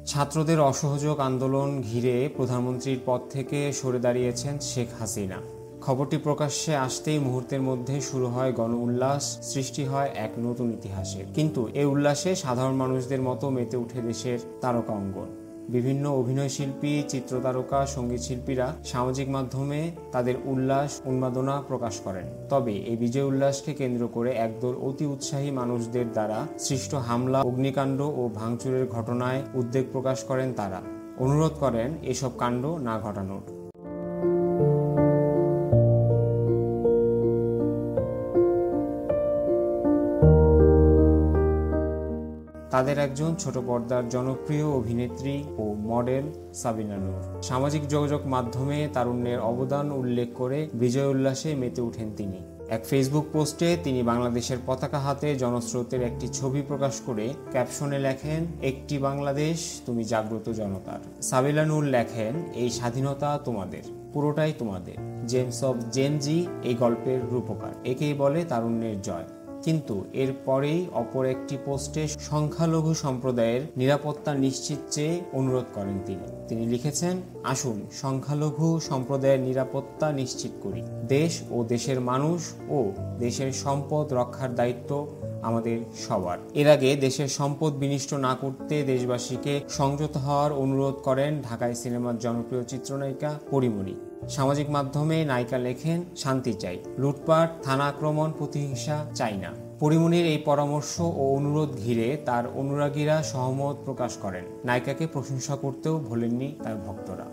ছাত্রদের অসহযোগ আন্দোলন ঘিরে প্রধানমন্ত্রীর পদ থেকে সরে দাঁড়িয়েছেন শেখ হাসিনা। খবরটি প্রকাশ্যে আসতেই মুহূর্তের মধ্যে শুরু হয় গণ উল্লাস, সৃষ্টি হয় এক নতুন ইতিহাসের। কিন্তু এই উল্লাসে সাধারণ মানুষদের মতো মেতে উঠে দেশের তারকা অঙ্গন। বিভিন্ন অভিনয় শিল্পী, চিত্রতারকা, সঙ্গীত শিল্পীরা সামাজিক মাধ্যমে তাদের উল্লাস উন্মাদনা প্রকাশ করেন। তবে এই বিজয় উল্লাসকে কেন্দ্র করে একদল অতি উৎসাহী মানুষদের দ্বারা সৃষ্ট হামলা, অগ্নিকাণ্ড ও ভাঙচুরের ঘটনায় উদ্বেগ প্রকাশ করেন তারা। অনুরোধ করেন এসব কাণ্ড না ঘটানোর। তাদের একজন ছোট পর্দার জনপ্রিয় অভিনেত্রী ও মডেল সাবিনা নূর। সামাজিক যোগাযোগ মাধ্যমে তারুণ্যের অবদান উল্লেখ করে বিজয় উল্লাসে মেতে ওঠেন তিনি। এক ফেসবুক পোস্টে তিনি বাংলাদেশের পতাকা হাতে জনস্রোতের একটি ছবি প্রকাশ করে ক্যাপশনে লেখেন, একটি বাংলাদেশ, তুমি জাগ্রত জনতার। সাবিনা নূর লেখেন, এই স্বাধীনতা তোমাদের, পুরোটাই তোমাদের। জেমস অব জেন জি এই গল্পের রূপকার। একেই বলে তারুণ্যের জয়। কিন্তু এর পরেই অপর একটি পোস্টে সংখ্যালঘু সম্প্রদায়ের নিরাপত্তা নিশ্চিত চেয়ে অনুরোধ করেন তিনি লিখেছেন, আসুন সংখ্যালঘু সম্প্রদায়ের নিরাপত্তা নিশ্চিত করি। দেশ ও দেশের মানুষ ও দেশের সম্পদ রক্ষার দায়িত্ব আমাদের সবার। এর আগে দেশের সম্পদ বিনষ্ট না করতে দেশবাসীকে সংযত হওয়ার অনুরোধ করেন ঢাকায় সিনেমার জনপ্রিয় চিত্রনায়িকা পরীমনি। সামাজিক মাধ্যমে নায়িকা লেখেন, শান্তি চাই, লুটপাট, থানা আক্রমণ, প্রতিহিংসা চাই না। পরীমনির এই পরামর্শ ও অনুরোধ ঘিরে তার অনুরাগীরা সহমত প্রকাশ করেন। নায়িকাকে প্রশংসা করতেও ভোলেননি তার ভক্তরা।